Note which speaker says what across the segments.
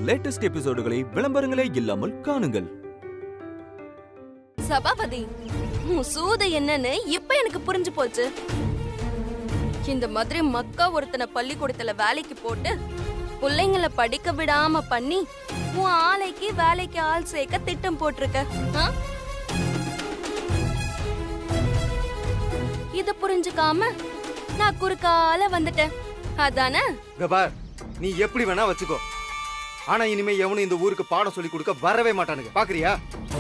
Speaker 1: Latest எபிசோடுகளை விளம்பரங்களே இல்லாமல் காணுங்கள்.
Speaker 2: சபாபதி, உன் சூது என்னன்னு இப்ப எனக்கு புரிஞ்சு போச்சு. இந்த மாதிரி மக்கா ஒருத்தனை பள்ளிக்கூடத்துல வேலைக்கு போட்டு பிள்ளைங்களை படிக்க விடாம பண்ணி உன் ஆலைக்கு வேலைக்கு ஆள் சேர்க்க திட்டம் போட்டிருக்க. இத புரிஞ்சுக்காம நான் குறுக்கால வந்துட்டேன், அதானே?
Speaker 3: நீ எப்படி வேணா வச்சுக்கோ, ஆனா இனிமே எவனும் இந்த ஊருக்கு பாடம் சொல்லி கொடுக்க வரவே மாட்டானுங்க. பாக்குறியா?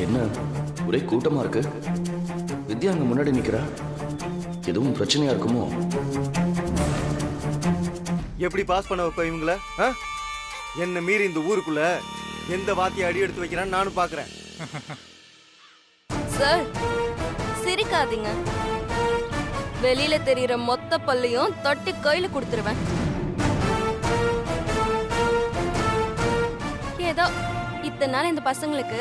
Speaker 4: என்ன ஒரே கூட்டமா இருக்கு? வித்யா அங்க முன்னாடி நிக்கிறா, எதுவும் பிரச்சனையா இருக்குமோ?
Speaker 3: எப்படி பாஸ் பண்ண வைப்ப இவங்கள? என்ன மீறி இந்த ஊருக்குள்ள எந்த வாத்திய அடி எடுத்து வைக்கிறான்னு நானும் பாக்குறேன்.
Speaker 2: சார், சிரிக்காதீங்க. வெளியில தெரியற மொத்த பல்லையும் தொட்டி கையில கொடுத்துருவேன். ஏதோ இத்தனை நாள் இந்த பசங்களுக்கு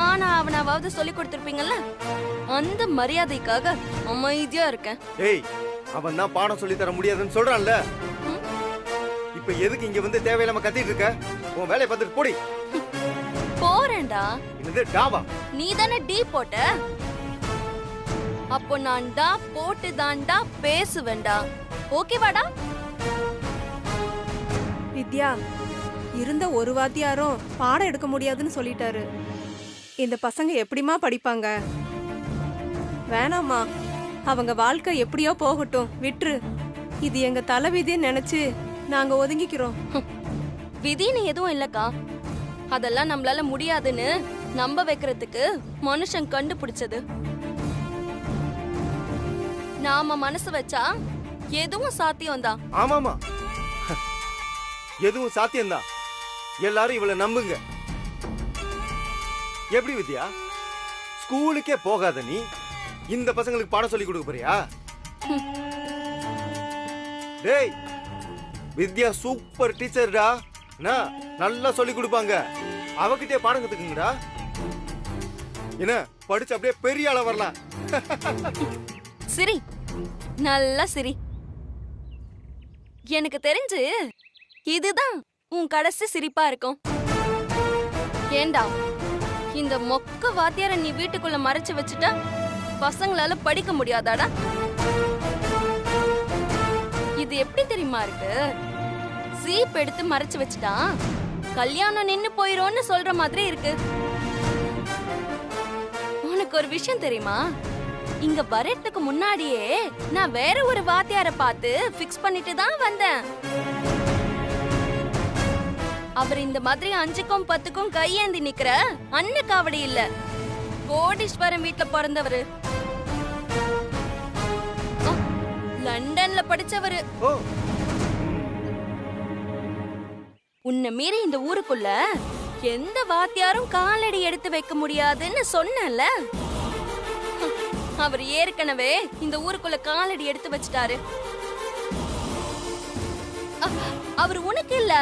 Speaker 2: ஆனா அவனாவது சொல்லி கொடுத்திருப்பீங்கல்ல, அந்த மரியாதைக்காக அமைதியா இருக்கேன்.
Speaker 3: ஏய், அவன் தான் பாடம் சொல்லி தர முடியாதுன்னு சொல்றான்ல, இப்ப எதுக்கு இங்க வந்து தேவையில்லாம கத்திட்டு இருக்க? உன் வேலையை பார்த்துட்டு போடி.
Speaker 2: போறேன்டா.
Speaker 3: இது டாவா?
Speaker 2: நீ தானே டீ போட்ட, அப்போ நான் டா போட்டு தான்டா பேசுவேன்டா. ஓகேவாடா?
Speaker 5: வித்யா, இருந்த ஒரு வாத்தியாரும் பாடம் எடுக்க முடியாதுன்னு சொல்லிட்டாரு. இந்த பசங்க எப்படிமா படிப்பாங்க? வேணாமா, அவங்க வாழ்க்கை எப்படியோ போகட்டும், விட்டுரு. இது எங்க தலைவிதின்னு நினைச்சு நாங்க ஒதுங்கிக்கிறோம்.
Speaker 2: விதின்னு எதுவும் இல்லக்கா, அதெல்லாம் நம்மளால முடியாதுன்னு நம்ப வைக்கிறதுக்கு மனுஷன் கண்டுபிடிச்சது. நாம மனசு வச்சா எதுவும் சாத்தியம்தான்.
Speaker 3: ஆமாமா, எதுவும் சாத்தியம்தான். எல்லாரும் இவளை நம்புங்க. எப்படி வித்யா, ஸ்கூலுக்கே போகாத நீ இந்த பசங்களுக்கு பாடம் சொல்லி கொடுக்க போறியா? டேய், வித்யா சூப்பர் டீச்சர்டா, நல்லா சொல்லி கொடுப்பாங்க. அவகிட்டே பாடம் கத்துக்குங்கடா. என்ன படிச்சு அப்படியே பெரிய ஆளா வரலாம்.
Speaker 2: சரி, நல்லா சரி. எனக்கு தெரிஞ்சு இதுதான் உன் கடைசி சிரிப்பா இருக்கும். ஏண்டா, இந்த மொக்க வாத்தியார நீ வீட்டுக்குள்ள மறைச்சு வச்சுட்டா பசங்களால படிக்க முடியாதாடா? இது எப்படி தெரியுமா இருக்கு? சீப் எடுத்து மறைச்சு வச்சுட்டா கல்யாணம் நின்னு போயிரோன்னு சொல்ற மாதிரி இருக்கு. உனக்கு ஒரு விஷயம் தெரியுமா? இங்க வரதுக்கு முன்னாடியே நான் வேற ஒரு வாத்தியார பார்த்து பிக்ஸ் பண்ணிட்டு தான் வந்தேன். அவர் இந்த மாதிரி 5க்கும் 10க்கும் கையேந்தி நிக்கிற அன்ன காவடி இல்ல, கோடீஸ்வரன் வீட்டுல பிறந்தவரு, லண்டன்ல படிச்சவரு. உன்னை மீறி இந்த ஊருக்குள்ள எந்த வாத்தியாரும் காலடி எடுத்து வைக்க முடியாதுன்னு சொன்னல, அவர் ஏற்கனவே இந்த ஊருக்குள்ள காலடி எடுத்து வச்சிட்டாரு. அவர் உனக்கு இல்ல,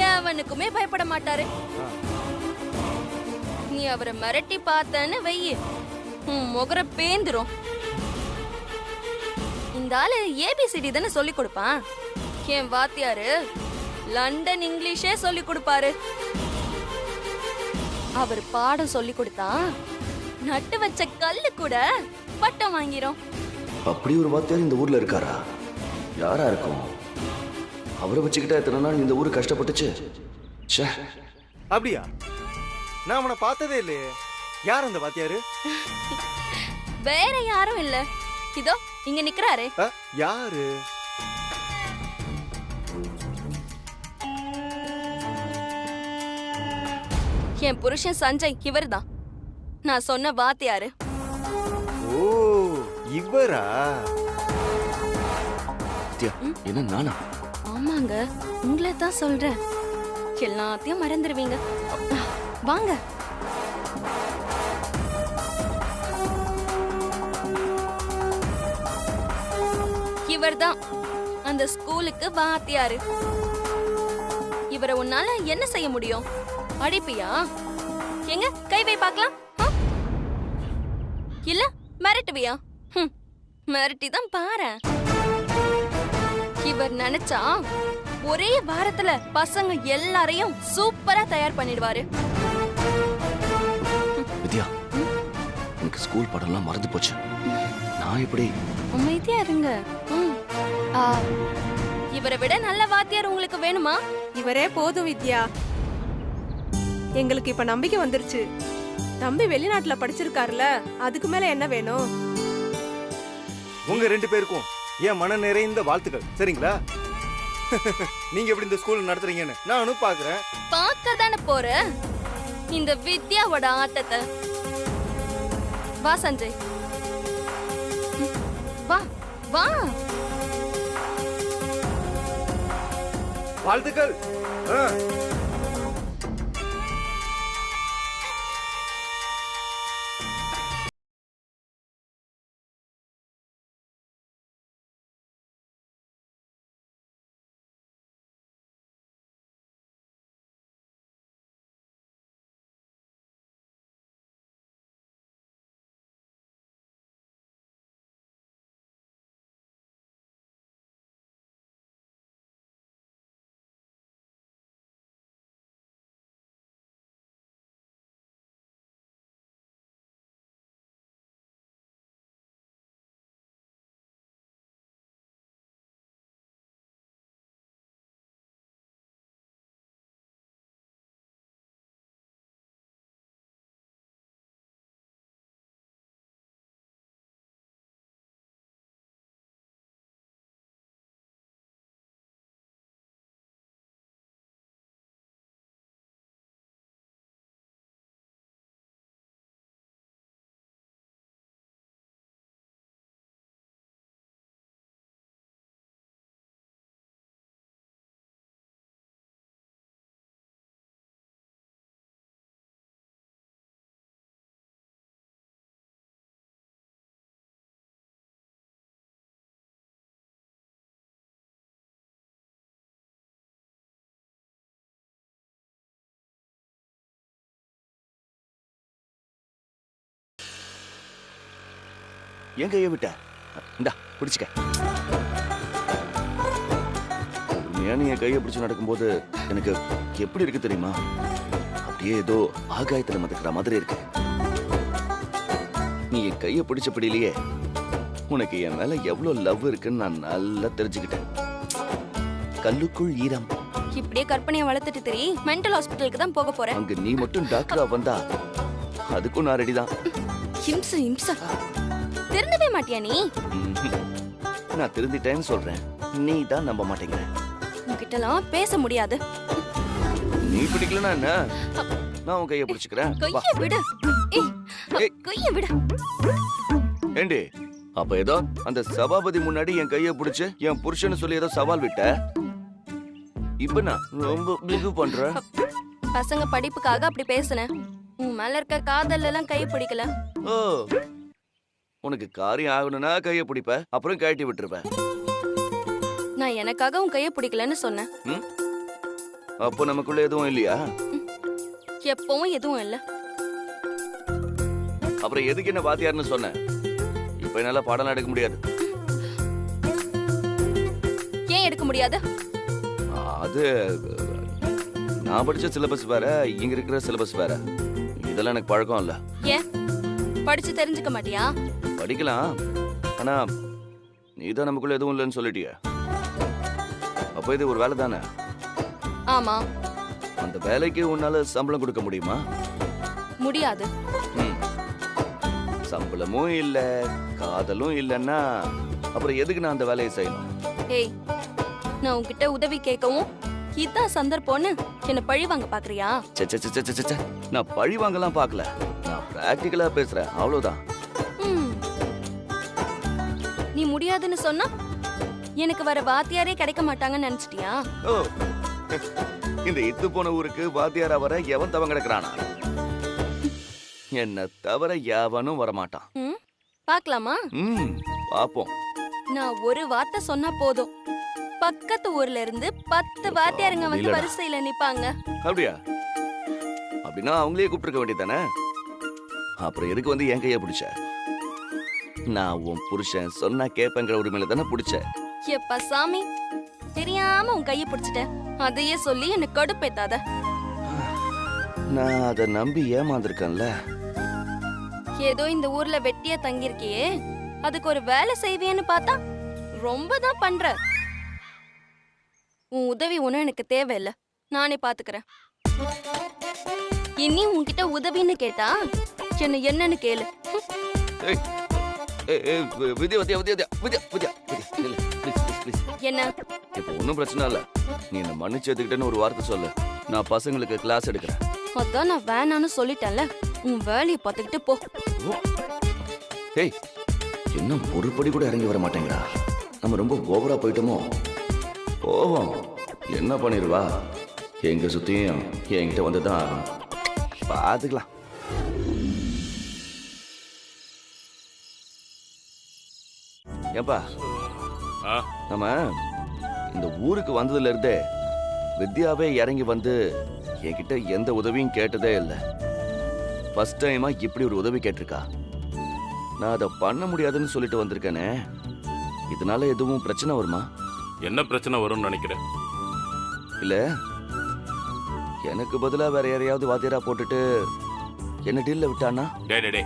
Speaker 2: எவனுக்குமே பயப்பட மாட்டாரு. நீ அவரை மிரட்டி பார்த்தன்னு வெய்ய, முகர பேந்துரும். இந்த ஆளு ஏபிசிடி தானே சொல்லி கொடுப்பான். என் வாத்தியாரு லண்டன் இங்கிலீஷே சொல்லி கொடுப்பாரு. அவர் பாடம் சொல்லி கொடுத்தா நட்டு வச்ச கல்லு கூட பட்டம் வாங்கிரும்.
Speaker 4: அப்படி ஒரு வாத்தியார் இந்த ஊர்ல இருக்காரா? யாரா இருக்கும்? அவரை வச்சுக்கிட்டா எத்தனை நாள் இந்த ஊரு கஷ்டப்பட்டுச்சு.
Speaker 3: அப்படியா? நான் அவனை பார்த்ததே இல்லையே. யார் அந்த வாத்தியாரு?
Speaker 2: வேற யாரும் இல்ல, இதோ இங்க நிக்கிறாரு.
Speaker 3: யாரு?
Speaker 2: என் புருஷன் சஞ்சய், இவர்தான் நான் சொன்ன வாத்தியாரு.
Speaker 3: ஓ, இவரா?
Speaker 4: என்ன நானா?
Speaker 2: ஆமாங்க, உங்களை தான் சொல்றேன். எல்லாத்தையும் மறந்துடுவீங்க. வாங்க. இவர்தான் அந்த ஸ்கூலுக்கு வாத்தியாரு. இவரை உன்னால என்ன செய்ய முடியும்? அடிப்பியா? எங்க கை வை பார்க்கலாம். இல்ல மிரட்டுவியா? மிரட்டி தான் பாரு. இவர் நினைச்சா ஒரே வாரத்துல பசங்க எல்லாரையும் சூப்பரா தயார் பண்ணிடுவாரு.
Speaker 4: வித்யா, எனக்கு ஸ்கூல் படம்லாம் மறந்து போச்சு. நான் எப்படி?
Speaker 2: அமைதியா இருங்க. இவரை விட நல்ல வாத்தியார் உங்களுக்கு வேணுமா?
Speaker 5: இவரே போதும் வித்யா. எங்களுக்கு இப்ப நம்பிக்கை வந்துருச்சு. தம்பி வெளிநாட்டுல படிச்சிருக்காருல, அதுக்கு மேல என்ன வேணும்?
Speaker 3: உங்க 2 பேருக்கும் என் மன நிறைந்த வாழ்த்துக்கள். சரிங்களா? நீங்க எப்படி இந்த ஸ்கூல் நடத்துறீங்கன்னு நானும் பாக்குறேன்.
Speaker 2: பார்க்க தானே போற இந்த வித்யாவோட ஆட்டத்தை. வா சஞ்சய், வா வா.
Speaker 3: வாழ்த்துக்கள்.
Speaker 4: என் கையை விட்ட? இந்தா பிடிச்சுக்க. நீ என் கையை பிடிச்சு நடக்கும்போது எனக்கு எப்படி இருக்கு தெரியுமா? அப்படியே ஏதோ ஆகாயத்துல மதக்கிற மாதிரி இருக்கு. நீ என் கையை பிடிச்சபடியிலேயே உனக்கு என் மேல எவ்வளவு லவ் இருக்குன்னு நான் நல்லா தெரிஞ்சுக்கிட்டேன். கல்லுக்குள் ஈரம்.
Speaker 2: இப்படியே கற்பனையை வளர்த்துட்டு தெரி மென்டல் ஹாஸ்பிட்டலுக்கு தான் போக போறேன்.
Speaker 4: அங்க நீ மட்டும் டாக்டரா வந்தா அதுக்கும் நான் ரெடி தான்.
Speaker 2: ஹிம்ச ஹிம்ச. திருந்தவே மாட்டியா நீ?
Speaker 4: நான் திருந்திட்டேன்னு சொல்றேன், நீ தான் நம்ப மாட்டேங்கிற.
Speaker 2: உன்கிட்டலாம் பேச முடியாது.
Speaker 4: நீ பிடிக்கலனா என்ன? நான் உன் கையை பிடிச்சுக்கிறேன்.
Speaker 2: கையை விடு. ஏய், கையை விடு.
Speaker 4: ஏண்டி, அப்ப ஏதோ அந்த சபாபதி முன்னாடி என் கையை பிடிச்சு என் புருஷன்னு சொல்லி ஏதோ சவால் விட்ட. இப்ப நான் ரொம்ப பிகு பண்ற.
Speaker 2: பசங்க படிப்புக்காக அப்படி பேசுனேன். உன் மேல இருக்க காதல்ல எல்லாம் கை பிடிக்கல.
Speaker 4: ஓ, உனக்கு காரியம் ஆகணும்னா கையை பிடிப்ப, அப்புறம் கழட்டி விட்டுருப்ப.
Speaker 2: நான் எனக்காக உன் கையை பிடிக்கலன்னு சொன்னேன்.
Speaker 4: அப்போ நமக்குள்ள எதுவும் இல்லையா?
Speaker 2: எப்பவும் எதுவும் இல்ல.
Speaker 4: அப்புறம் எதுக்கு என்ன வாத்தியார்னு சொன்ன? இப்ப என்னால பாடம் எடுக்க முடியாது.
Speaker 2: ஏன் எடுக்க முடியாது?
Speaker 4: அது நான் படிச்ச சிலபஸ் வேற, இங்க இருக்கிற சிலபஸ் வேற. இதெல்லாம் எனக்கு பழக்கம் இல்ல.
Speaker 2: ஏன் படிச்சு தெரிஞ்சுக்க மாட்டியா?
Speaker 4: படிக்கலாம், ஆனா நீதான் நமக்குள்ள எதுவும் இல்லைன்னு சொல்லிட்டிய. அப்ப இது ஒரு வேலை தானே?
Speaker 2: ஆமா.
Speaker 4: அந்த வேலைக்கு உன்னால சம்பளம் கொடுக்க முடியுமா?
Speaker 2: முடியாது.
Speaker 4: சம்பளமும் இல்ல, காதலும் இல்லன்னா அப்புறம் எதுக்கு நான் அந்த வேலையை செய்யணும்?
Speaker 2: ஏய், நான் உன்கிட்ட உதவி கேட்கவும் இதான் சந்தர்ப்பம்னு என்ன பழி வாங்க பாக்குறியா?
Speaker 4: நான் பழி வாங்கலாம் பாக்கல, நான் பிராக்டிகலா பேசுறேன், அவ்வளவுதான்.
Speaker 2: நீ முடியாதுன்னு சொன்னா எனக்கு வர வாத்தியாரே கிடைக்க மாட்டாங்கன்னு நினைச்சிட்டியா?
Speaker 4: ஓ, இந்த இத்து போன ஊருக்கு வாத்தியாரா வர எவன் தவன் கிடக்குறானா? என்ன தவிர எவனும் வரமாட்டான்.
Speaker 2: பாக்கலாமா?
Speaker 4: பாப்போம்.
Speaker 2: நான் ஒரு வார்த்தை சொன்னா போதும், பக்கத்து ஊர்ல இருந்து 10 வாத்தியாருங்க வந்து வரிசையில நிப்பாங்க.
Speaker 4: அப்படியா? அப்படின்னா அவங்களே கூப்பிட்டுருக்க வேண்டியதானே? அப்புறம் எதுக்கு வந்து என் கைய பிடிச்ச? நான் உன் புருஷன் சொன்னா கேப்பங்கிற உரிமையில தானே பிடிச்ச.
Speaker 2: எப்பா சாமி, தெரியாம உன் கைய பிடிச்சிட்டேன். அதையே சொல்லி என்ன கடுப்பேத்தாத.
Speaker 4: நான் அதை நம்பி ஏமாந்துருக்கேன்ல.
Speaker 2: ஏதோ இந்த ஊர்ல வெட்டியா தங்கியிருக்கியே, அதுக்கு ஒரு வேலை செய்வியன்னு பார்த்தா ரொம்ப தான் பண்ற. உன் உதவி ஒன்னும் எனக்கு தேவையில்ல, நானே பாத்துக்கிறேன். இனி உன்கிட்ட உதவின்னு கேட்டா என்ன என்னன்னு கேளு.
Speaker 4: ஏய், ஏய், ஏய், வித்யா வித்யா வித்யா வித்யா வித்யா வித்யா இல்ல, ப்ளீஸ் ப்ளீஸ் ப்ளீஸ்.
Speaker 2: என்ன?
Speaker 4: இப்போ ஒன்றும் பிரச்சனை இல்லை. நீ என்ன மன்னிச்சு ஏத்துக்கிட்டேன்னு ஒரு வார்த்தை சொல்லு. நான் பசங்களுக்கு கிளாஸ் எடுக்கிறேன்.
Speaker 2: அதான் நான் வேணான்னு சொல்லிட்டேன்ல, உன் வேலையை பார்த்துக்கிட்டு போ.
Speaker 4: ஏய், இன்னும் ஒரு படி கூட இறங்கி வர மாட்டேங்கிறா. நம்ம ரொம்ப ஓவரா போயிட்டோமோ? போவோம், என்ன பண்ணிடுவா? எங்க சுத்தியும் என்கிட்ட வந்துதான் பாத்துக்கலாம். ஏப்பா, நம்ம இந்த ஊருக்கு வந்ததுல இருந்தே வித்யாவே இறங்கி வந்து என்கிட்ட எந்த உதவியும் கேட்டதே இல்லை. ஃபர்ஸ்ட் டைமா இப்படி ஒரு உதவி கேட்டிருக்கா. நான் அதை பண்ண முடியாதுன்னு சொல்லிட்டு வந்திருக்கேனே, இதனால எதுவும் பிரச்சனை வருமா?
Speaker 6: என்ன பிரச்சனை வரும்னு நினைக்கிறேன்?
Speaker 4: இல்ல, எனக்கு பதிலா வேற யாரையாவது வாத்தியாரா போட்டுட்டு என்ன டீல்ல விட்டானா?
Speaker 6: டே,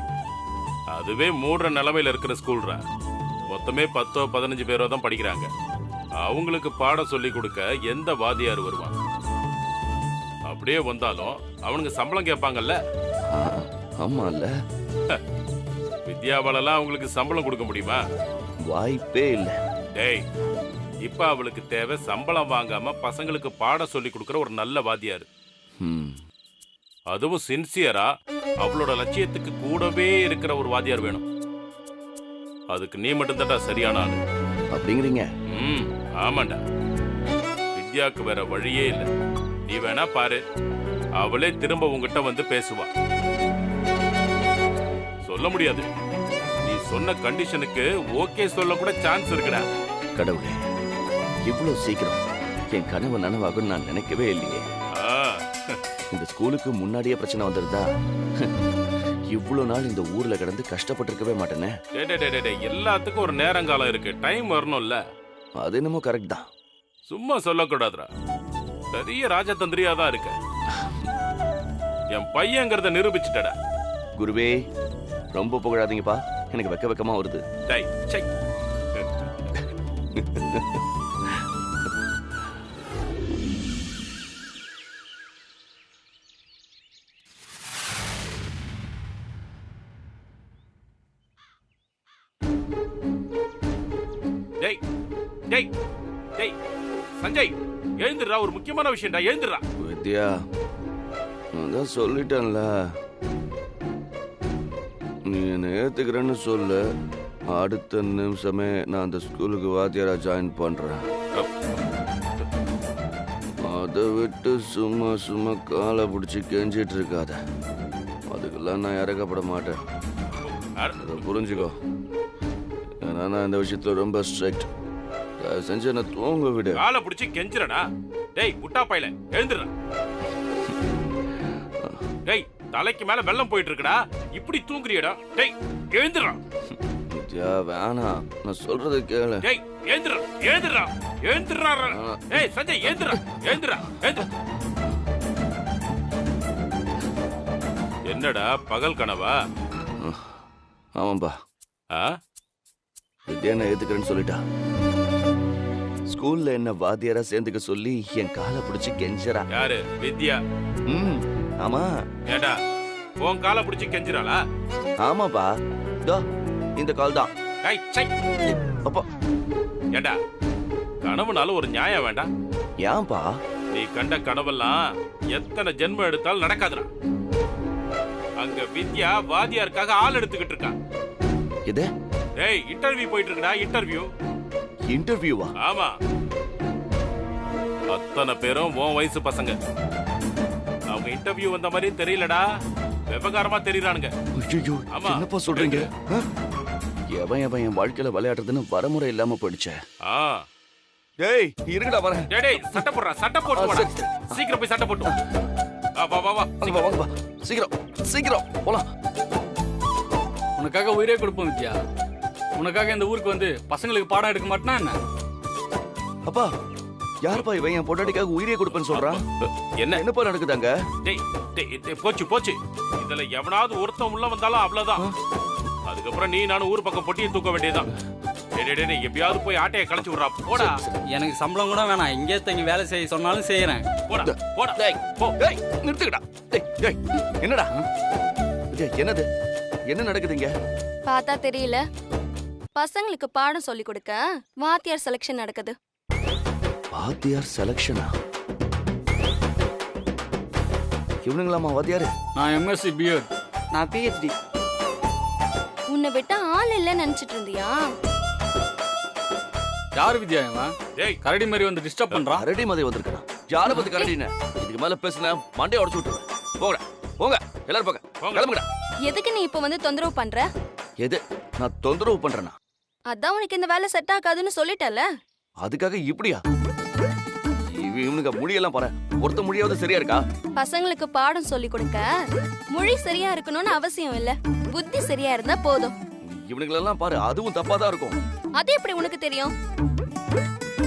Speaker 6: அதுவே மூடுற நிலைமையில இருக்கிற ஸ்கூல்ரா. மொத்தமே 10-15 பேரோ தான் படிக்கிறாங்க. அவங்களுக்கு பாடம் சொல்லி கொடுக்க எந்த வாத்தியார் வருவான்? அப்படியே வந்தாலும் அவனுங்க சம்பளம் கேட்பாங்கல்ல.
Speaker 4: ஆமா இல்ல,
Speaker 6: வித்யாவாலெல்லாம் அவங்களுக்கு சம்பளம் கொடுக்க முடியுமா?
Speaker 4: வாய்ப்பே இல்ல.
Speaker 6: டேய், இப்ப அவளுக்கு தேவை சம்பளம் வாங்காம பசங்களுக்கு பாடம் சொல்லி கொடுக்கிற ஒரு நல்ல வாத்தியார். அதுவும் சின்சியரா அவளோட லட்சியத்துக்கு கூடவே இருக்கிற ஒரு வாத்தியார் வேணும். அதுக்கு நீ மட்டும்தான்டா சரியான ஆளு.
Speaker 4: அப்படிங்கிறீங்க?
Speaker 6: ஆமாண்டா. வித்யாக்கு வேற வழியே இல்லை. நீ வேணா பாரு, அவளே திரும்ப உங்ககிட்ட வந்து பேசுவா. சொல்ல முடியாது, நீ சொன்ன கண்டிஷனுக்கு ஓகே சொல்ல கூட சான்ஸ் இருக்குடா.
Speaker 4: கடவுளே, இவ்வளவு சீக்கிரம் என் கனவு நனவாகும் நான் நினைக்கவே இல்லையே. இந்த ஸ்கூலுக்கு முன்னாடியே பிரச்சனை வந்திருந்தா இவ்வளவு நாள் இந்த ஊர்ல கிடந்து கஷ்டப்பட்டிருக்கவே மாட்டேனே.
Speaker 6: எல்லாத்துக்கும் ஒரு நேரங்காலம் இருக்கு, டைம் வரணும்ல.
Speaker 4: அது என்னமோ கரெக்ட் தான்.
Speaker 6: சும்மா சொல்லக்கூடாதுடா, பெரிய ராஜதந்திரியா தான் இருக்க. என் பையங்கிறத நிரூபிச்சுட்டடா.
Speaker 4: குருவே, ரொம்ப புகழாதீங்கப்பா, எனக்கு வெக்க வெக்கமா வருது.
Speaker 6: டேய், சை. டேய் டேய் டேய் சஞ்சய், எழுந்துடுறா, ஒரு முக்கியமான விஷயம்டா, எழுந்துடுறா.
Speaker 4: வித்யா, நான் தான் சொல்லிட்டேன்ல, நீ என்ன ஏத்துக்கிறேன்னு சொல்லு, அடுத்த நிமிஷமே நான் அந்த ஸ்கூலுக்கு வாத்தியாரா ஜாயின் பண்றேன். அதை விட்டு சும்மா சும்மா காலை பிடிச்சி கெஞ்சிட்டு இருக்காத, அதுக்கெல்லாம் நான் இறக்கப்பட மாட்டேன். அதை புரிஞ்சுக்கோ. ஏன்னா நான் இந்த விஷயத்துல ரொம்ப ஸ்ட்ரிக்ட். செஞ்சு என்ன தூங்க விடு.
Speaker 6: காலை பிடிச்சி கெஞ்சிரடா. டேய் முட்டா பையல, எழுந்துடுறா. டேய், தலைக்கு மேல வெள்ளம் போயிட்டு இருக்குடா, இப்படி தூங்குறியடா. டேய், எழுந்துடுறா.
Speaker 4: வித்யா, வேணாம், நான் சொல்றத கேளு.
Speaker 6: டேய், எழுந்துடுறா, எழுந்துடுறா, எழுந்துடுறா. டேய் சஞ்சய், எழுந்துடுறா, எழுந்துடுறா, எழுந்து. என்னடா பகல் கனவா?
Speaker 4: ஆமாம்பா. வித்யா நான் ஏத்துக்கிறேன்னு சொல்லிட்டா. ஸ்கூல்ல என்ன வாத்தியாரா சேர்ந்துக்க சொல்லி என் காலை பிடிச்சு கெஞ்சரா.
Speaker 6: யாரு? வித்யா?
Speaker 4: ஆமா.
Speaker 6: ஏடா, உன் காலை பிடிச்சு கெஞ்சிராளா?
Speaker 4: ஆமாப்பா, இதோ இந்த கால் தான்.
Speaker 6: டேய், சை.
Speaker 4: அப்பா,
Speaker 6: ஏடா, கனவுனால ஒரு நியாயம் வேண்டாம்?
Speaker 4: ஏன்பா?
Speaker 6: நீ கண்ட கனவெல்லாம் எத்தனை ஜென்மம் எடுத்தாலும் நடக்காதுடா. அங்க வித்யா வாத்தியாருக்காக ஆள் எடுத்துக்கிட்டு இருக்கா.
Speaker 4: இது?
Speaker 6: டேய், இன்டர்வியூ போயிட்டு இருக்குடா, இன்டர்வியூ.
Speaker 4: இன்டர்வியூவா?
Speaker 6: ஆமா. அத்தனை பேரும் உன் வயசு பசங்க. அவங்க இன்டர்வியூ வந்த மாதிரி தெரியலடா, விவகாரமா தெரியறானுங்க.
Speaker 4: ஐயோ, என்னப்பா சொல்றீங்க? எவன் என் வாழ்க்கையில விளையாடுறதுன்னு வரமுறை இல்லாம போயிடுச்சே. டேய், இருங்கடா வரேன்.
Speaker 6: டேய், சட்டை போடுறா, சட்டை போட்டு வாடா. சீக்கிரம் போய் சட்டை போட்டு வா. வா வா,
Speaker 4: வாங்கப்பா, சீக்கிரம் சீக்கிரம் போலாம்.
Speaker 7: உனக்காக உயிரே கொடுப்போம் வித்யா. உனக்காக இந்த ஊருக்கு வந்து பசங்களுக்கு பாடம் எடுக்க மாட்டேனா என்ன?
Speaker 4: அப்பா, யாருப்பா இவன் என் பொண்டாட்டிக்காக உயிரே கொடுப்பேன்னு சொல்றான்? என்னப்பா நடக்குதாங்க?
Speaker 6: போச்சு போச்சு. இதுல எவனாவது ஒருத்தன் உள்ள வந்தாலும் அவ்வளவுதான். அதுக்கப்புறம் நீ நானும் ஊர் பக்கம் பொட்டியை தூக்க வேண்டியதுதான். எப்பயாவது போய் ஆட்டையை களைச்சு விடுறா. போடா.
Speaker 7: எனக்கு சம்பளம் கூட வேணாம், இங்கே தங்கி வேலை செய்ய சொன்னாலும் செய்யறேன்.
Speaker 6: போடா போடா.
Speaker 4: நிறுத்துக்கடா. என்னடா என்னது? என்ன நடக்குதுங்க?
Speaker 2: பார்த்தா தெரியல, பசங்களுக்கு பாடம் சொல்லி கொடுக்க வாத்தியார் செலக்ஷன் நடக்குது.
Speaker 4: வாத்தியார் செலக்ஷனா? இவனுங்களாமா வாத்தியாரு?
Speaker 7: நான் எம்எஸ்சி பிஎட்.
Speaker 8: நான் பிஹெச்டி.
Speaker 2: உன்னை விட்டா ஆள் இல்லைன்னு நினைச்சிட்டு இருந்தியா?
Speaker 7: யாரு வித்யா இவன்? கரடி மாதிரி வந்து டிஸ்டர்ப் பண்றான்.
Speaker 4: கரடி மாதிரி வந்திருக்கான். யார பத்தி கரடின்னு? இதுக்கு மேல பேசுனா மண்டையை உடைச்சு விட்டுருவேன். போங்கடா போங்க, எல்லாரும் போங்க, கிளம்புங்கடா.
Speaker 2: எதுக்கு நீ இப்ப வந்து தொந்தரவு பண்ற?
Speaker 4: எது நான் தொந்தரவு பண்றேனா?
Speaker 2: அதான் உனக்கு இந்த வேலை செட் ஆகாதுன்னு சொல்லிட்டல.
Speaker 4: அதுக்காக இப்படியா? இவனுக்கு மொழியெல்லாம் பாரு, ஒருத்த மொழியாவது சரியா இருக்கா?
Speaker 2: பசங்களுக்கு பாடம் சொல்லி கொடுக்க மொழி சரியா இருக்கணும்னு அவசியம் இல்ல, புத்தி சரியா இருந்தா போதும்.
Speaker 4: இவனுங்களெல்லாம் பாரு, அதுவும் தப்பா தான் இருக்கும்.
Speaker 2: அது எப்படி உனக்கு தெரியும்?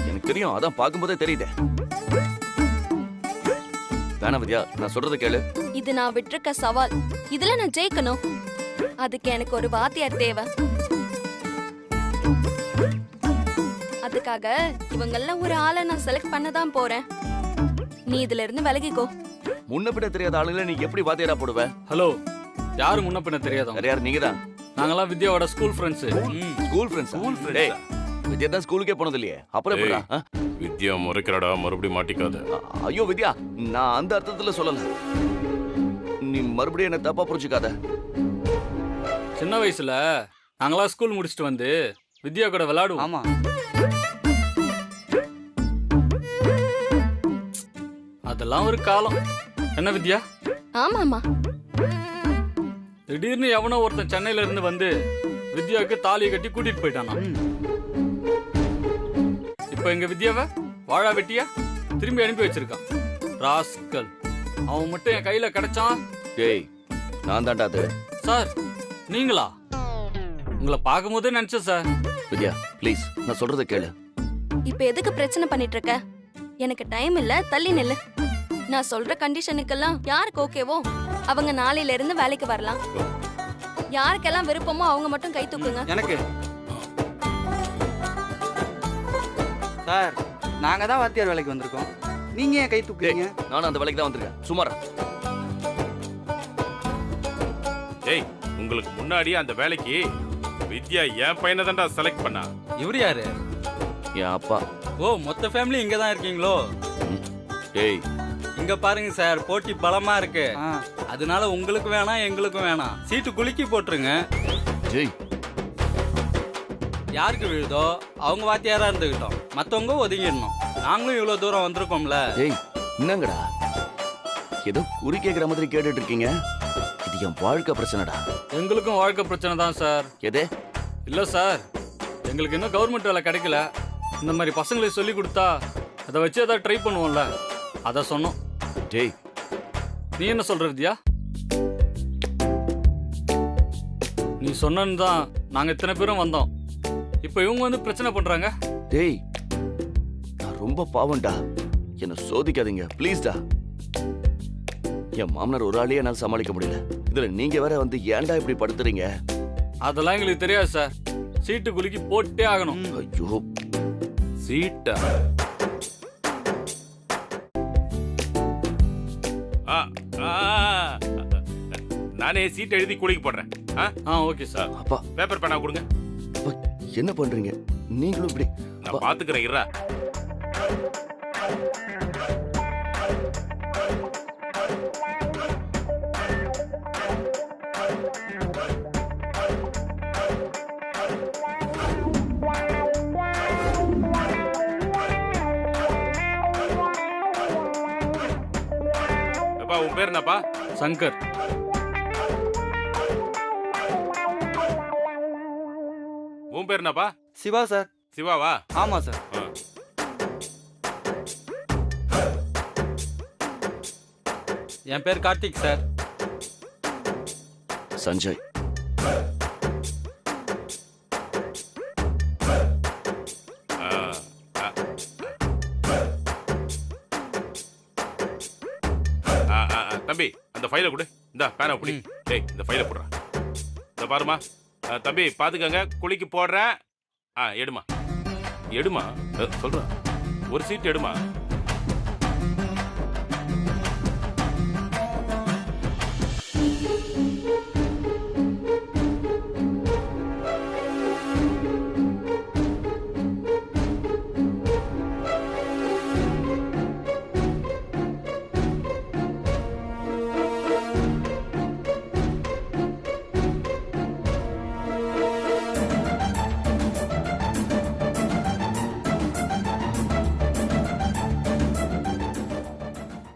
Speaker 4: எனக்கு தெரியும், அதான் பார்க்கும்போதே தெரியுதே. வேணா வித்யா, நான் சொல்றத கேளு.
Speaker 2: இது நான் விட்டிருக்க சவால். இதுல நான் ஜெயிக்கணும். அதுக்கு எனக்கு ஒரு வாத்தியார் தேவை. அதுக்காக இவங்கெல்லாம் ஒரு ஆளை நான் செலக்ட் பண்ணதான் போறேன். நீ இதுல இருந்து விலகிக்கோ.
Speaker 4: முன்ன பின்ன தெரியாத ஆளுங்களை நீ எப்படி வாத்தியாரா போடுவ?
Speaker 7: ஹலோ, யாரு முன்ன பின்ன தெரியாதவங்க?
Speaker 4: யார் நீங்க தான்?
Speaker 7: நாங்கெல்லாம் வித்யாவோட ஸ்கூல் ஃப்ரெண்ட்ஸ்.
Speaker 4: School friends? டேய், வித்யா தான் ஸ்கூலுக்கே போனது இல்லையே, அப்புறம் எப்படிடா?
Speaker 6: வித்யா முறைக்கிறடா, மறுபடியும் மாட்டிக்காத.
Speaker 4: ஐயோ வித்யா, நான் அந்த அர்த்தத்துல சொல்லல. நீ மறுபடியும் என்ன தப்பா புரிஞ்சுக்காத.
Speaker 7: சின்ன வயசுல நாங்களாம் ஸ்கூல் முடிச்சுட்டு வந்து வித்யா கூட விளையாடுவோம்.
Speaker 8: ஆமா.
Speaker 7: அதெல்லாம் ஒரு காலம். என்ன வித்யா?
Speaker 2: ஆமாமா.
Speaker 7: திடீர்னு எவனோ ஒருத்தன் சென்னையில இருந்து வந்து வித்யாவுக்கு தாலியை கட்டி கூட்டிட்டு போயிட்டானா. இப்ப எங்க வித்யாவை வாழா வெட்டியா திரும்பி அனுப்பி வச்சிருக்கான். ராஸ்கல், அவன் மட்டும் என் கையில கிடைச்சான்.
Speaker 4: டேய், நான் தான்டா அது.
Speaker 7: சார், நீங்களா? உங்களை பார்க்கும் போதே நினைச்சேன் சார்.
Speaker 4: வித்யா ப்ளீஸ், நான் சொல்றத கேளு.
Speaker 2: இப்ப எதுக்கு பிரச்சனை பண்ணிட்டு இருக்க? எனக்கு டைம் இல்ல, தள்ளி நில்லு. நான் சொல்ற கண்டிஷனுக்கெல்லாம் யாருக்கு ஓகேவோ அவங்க நாளையில இருந்து வேலைக்கு வரலாம். யாருக்கெல்லாம் விருப்பமோ அவங்க மட்டும் கை தூக்குங்க.
Speaker 8: எனக்கு சார், நாங்க தான் வாத்தியார் வேலைக்கு வந்திருக்கோம். நீங்க ஏன் கை தூக்குறீங்க?
Speaker 4: நானும் அந்த வேலைக்கு தான் வந்திருக்கேன். சுமாரா.
Speaker 6: ஏய், உங்களுக்கு முன்னாடி அந்த வேலைக்கு வித்யா என் பையனை தான்டா செலக்ட் பண்ணா.
Speaker 7: இவரு யாரு?
Speaker 4: என் அப்பா.
Speaker 7: ஓ, மொத்த ஃபேமிலி இங்க தான் இருக்கீங்களோ?
Speaker 4: டேய்,
Speaker 7: இங்க பாருங்க சார், போட்டி பலமா இருக்கு. அதனால உங்களுக்கு வேணாம், எங்களுக்கும் வேணாம். சீட்டு குலுக்கி போட்டுருங்க.
Speaker 4: ஜெய்,
Speaker 7: யாருக்கு விழுதோ அவங்க வாத்தியாரா இருந்துகிட்டோம், மத்தவங்க ஒதுங்கிடணும். நாங்களும் இவ்வளவு தூரம் வந்திருக்கோம்ல.
Speaker 4: டேய், என்னங்கடா ஏதோ குறி கேக்குற மாதிரி கேட்டுட்டு இருக்கீங்க? இது என் வாழ்க்கை பிரச்சனைடா.
Speaker 7: எங்களுக்கும் வாழ்க்கை பிரச்சனை தான் சார்.
Speaker 4: எது?
Speaker 7: இல்ல சார், எங்களுக்கு இன்னும் கவர்மெண்ட் வேலை கிடைக்கல. இந்த மாதிரி பசங்களுக்கு சொல்லி கொடுத்தா அதை வச்சு ஏதாவது ட்ரை பண்ணுவோம்ல, அத சொன்னோம்.
Speaker 4: டேய்,
Speaker 7: நீ என்ன சொல்ற வித்யா? நீ சொன்னு தான் நாங்க இத்தனை பேரும் வந்தோம். இப்ப இவங்க வந்து பிரச்சனை பண்றாங்க.
Speaker 4: டேய், நான் ரொம்ப பாவம்டா, என்ன சோதிக்காதீங்க ப்ளீஸ்டா. என் மாமனார் ஒரு ஆளையே என்னால் சமாளிக்க முடியல, இதுல நீங்க வேற வந்து ஏன்டா இப்படி படுத்துறீங்க?
Speaker 7: அதெல்லாம் எங்களுக்கு தெரியாது சார். சீட்டு குலுக்கி போட்டே ஆகணும்.
Speaker 4: ஐயோ,
Speaker 6: சீட்டா? நானே சீட் எழுதி குளிக்க போடுறேன்.
Speaker 7: Okay sir.
Speaker 4: அப்பா,
Speaker 6: பேப்பர் பேனா கொடுங்க.
Speaker 4: அப்பா, என்ன பண்றீங்க நீங்களும் இப்படி?
Speaker 6: நான் பாத்துக்கிறேன். இருடா. அப்பா, உன் பேர் என்னப்பா?
Speaker 7: சங்கர்.
Speaker 6: உன் பேர் என்னப்பா?
Speaker 8: சிவா சார்.
Speaker 6: சிவாவா?
Speaker 8: ஆமா சார்.
Speaker 7: என் பேர் கார்த்திக் சார்.
Speaker 4: சஞ்சய்.
Speaker 6: தம்பி அந்த ஃபைலை கொடு. இந்தா பேனா புடி. டேய் இந்த ஃபைலை போடுறா. இந்த பாருமா தம்பி பாத்துக்கங்க, குளிக்கு போடுறேன். எடுமா சொல்றேன், ஒரு சீட் எடுமா.